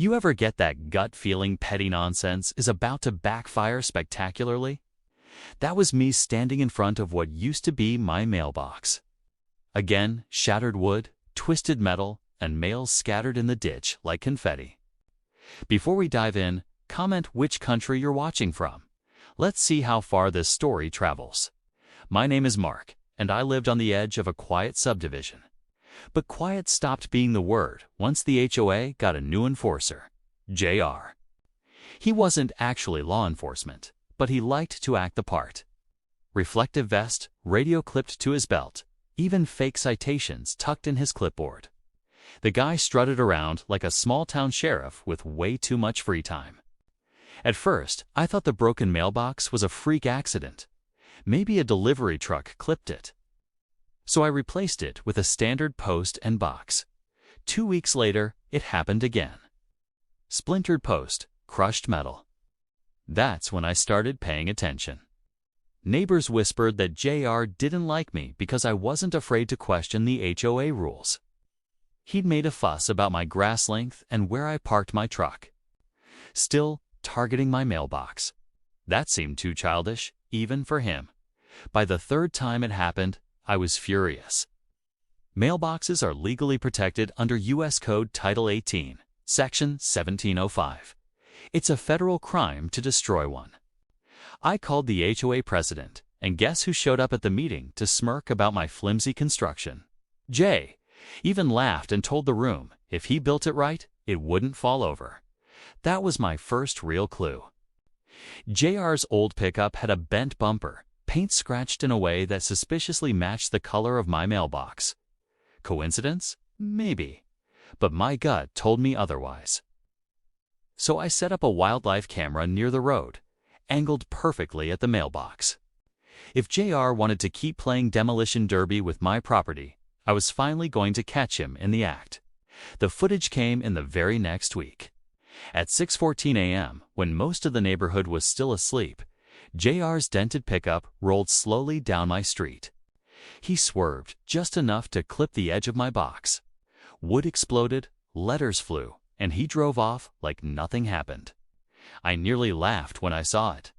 You ever get that gut feeling petty nonsense is about to backfire spectacularly? That was me standing in front of what used to be my mailbox. Again, shattered wood, twisted metal, and mail scattered in the ditch like confetti. Before we dive in, comment which country you're watching from. Let's see how far this story travels. My name is Mark, and I lived on the edge of a quiet subdivision. But quiet stopped being the word once the HOA got a new enforcer, JR. He wasn't actually law enforcement, but he liked to act the part. Reflective vest, radio clipped to his belt, even fake citations tucked in his clipboard. The guy strutted around like a small-town sheriff with way too much free time. At first, I thought the broken mailbox was a freak accident. Maybe a delivery truck clipped it. So I replaced it with a standard post and box. 2 weeks later, it happened again. Splintered post, crushed metal. That's when I started paying attention. Neighbors whispered that JR didn't like me because I wasn't afraid to question the HOA rules. He'd made a fuss about my grass length and where I parked my truck. Still, targeting my mailbox. That seemed too childish, even for him. By the third time it happened, I was furious. Mailboxes are legally protected under U.S. Code Title 18, Section 1705. It's a federal crime to destroy one. I called the HOA president, and guess who showed up at the meeting to smirk about my flimsy construction? Jay. Even laughed and told the room if he built it right, it wouldn't fall over. That was my first real clue. JR's old pickup had a bent bumper, paint scratched in a way that suspiciously matched the color of my mailbox. Coincidence? Maybe. But my gut told me otherwise. So I set up a wildlife camera near the road, angled perfectly at the mailbox. If JR wanted to keep playing demolition derby with my property, I was finally going to catch him in the act. The footage came in the very next week. At 6:14 a.m., when most of the neighborhood was still asleep, JR's dented pickup rolled slowly down my street. He swerved just enough to clip the edge of my box. Wood exploded, letters flew, and he drove off like nothing happened. I nearly laughed when I saw it.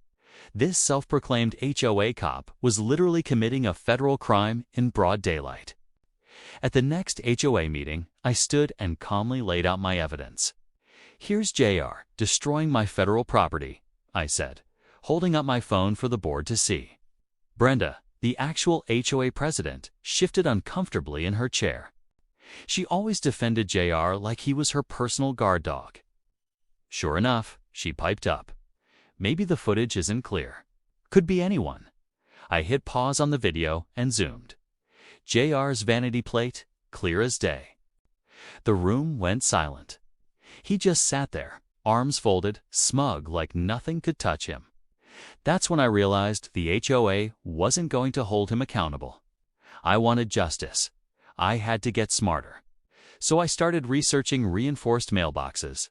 This self-proclaimed HOA cop was literally committing a federal crime in broad daylight. At the next HOA meeting, I stood and calmly laid out my evidence. "Here's JR destroying my federal property," I said, holding up my phone for the board to see. Brenda, the actual HOA president, shifted uncomfortably in her chair. She always defended JR like he was her personal guard dog. Sure enough, she piped up. "Maybe the footage isn't clear. Could be anyone." I hit pause on the video and zoomed. JR's vanity plate, clear as day. The room went silent. He just sat there, arms folded, smug like nothing could touch him. That's when I realized the HOA wasn't going to hold him accountable. I wanted justice. I had to get smarter. So I started researching reinforced mailboxes.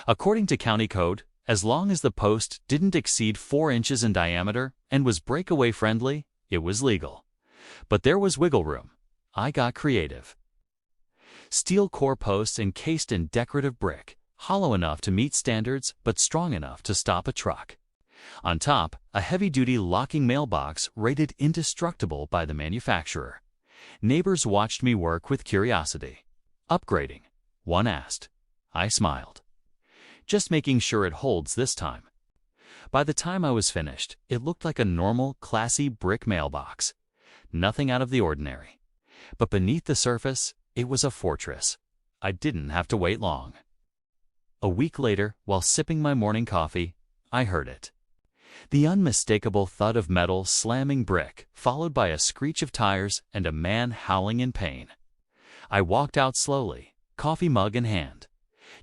According to county code, as long as the post didn't exceed 4 inches in diameter and was breakaway friendly, it was legal. But there was wiggle room. I got creative. Steel core posts encased in decorative brick, hollow enough to meet standards but strong enough to stop a truck. On top, a heavy-duty locking mailbox rated indestructible by the manufacturer. Neighbors watched me work with curiosity. "Upgrading?" one asked. I smiled. "Just making sure it holds this time." By the time I was finished, it looked like a normal, classy brick mailbox. Nothing out of the ordinary. But beneath the surface, it was a fortress. I didn't have to wait long. A week later, while sipping my morning coffee, I heard it. The unmistakable thud of metal slamming brick, followed by a screech of tires and a man howling in pain. I walked out slowly, coffee mug in hand.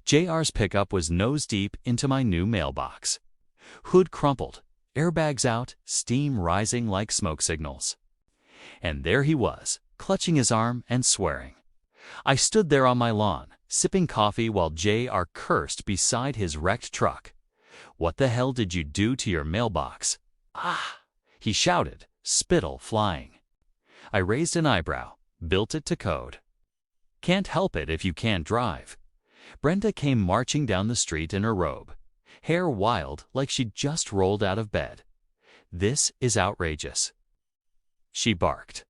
JR's pickup was nose-deep into my new mailbox. Hood crumpled, airbags out, steam rising like smoke signals. And there he was, clutching his arm and swearing. I stood there on my lawn, sipping coffee while JR cursed beside his wrecked truck. "What the hell did you do to your mailbox?" "Ah!" he shouted, spittle flying. I raised an eyebrow, built it to code. Can't help it if you can't drive. Brenda came marching down the street in her robe, hair wild like she'd just rolled out of bed. "This is outrageous," she barked.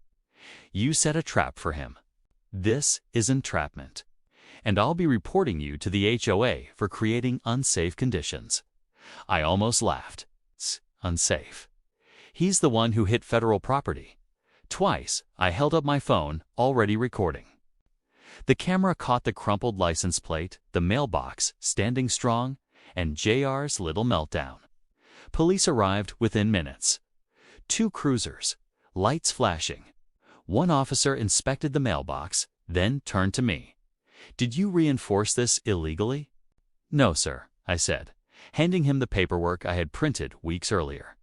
"You set a trap for him. This is entrapment. And I'll be reporting you to the HOA for creating unsafe conditions." I almost laughed. "It's unsafe. He's the one who hit federal property." Twice, I held up my phone, already recording. The camera caught the crumpled license plate, the mailbox standing strong, and JR's little meltdown. Police arrived within minutes. 2 cruisers, lights flashing. One officer inspected the mailbox, then turned to me. "Did you reinforce this illegally?" "No, sir," I said, handing him the paperwork I had printed weeks earlier.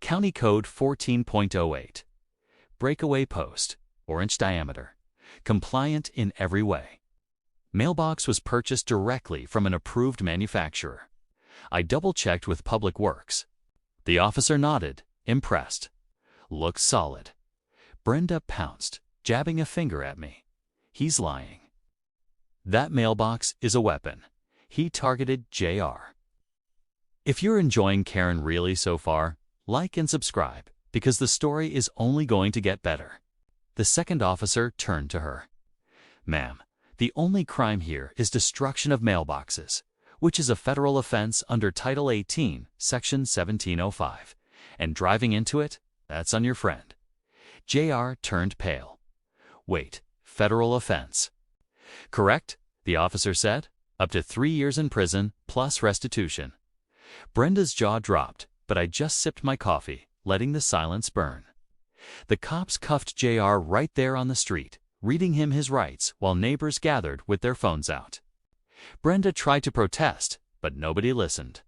County Code 14.08. Breakaway post, 4-inch diameter. Compliant in every way. Mailbox was purchased directly from an approved manufacturer. I double-checked with Public Works. The officer nodded, impressed. "Looks solid." Brenda pounced, jabbing a finger at me. "He's lying. That mailbox is a weapon." He targeted JR. If you're enjoying Karen Reilly so far, like and subscribe, because the story is only going to get better. The second officer turned to her. "Ma'am, the only crime here is destruction of mailboxes, which is a federal offense under Title 18, Section 1705. And driving into it, that's on your friend." JR turned pale. "Wait, federal offense?" "Correct," the officer said. "Up to 3 years in prison, plus restitution." Brenda's jaw dropped, but I just sipped my coffee, letting the silence burn. The cops cuffed JR right there on the street, reading him his rights while neighbors gathered with their phones out. Brenda tried to protest, but nobody listened.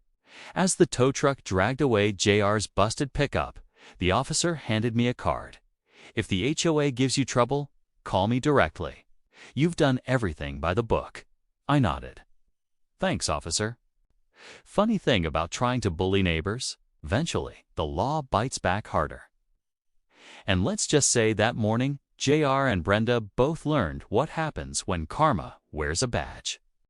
As the tow truck dragged away JR's busted pickup, the officer handed me a card. "If the HOA gives you trouble, call me directly. You've done everything by the book." I nodded. "Thanks, officer." Funny thing about trying to bully neighbors, eventually, the law bites back harder. And let's just say that morning, JR and Brenda both learned what happens when karma wears a badge.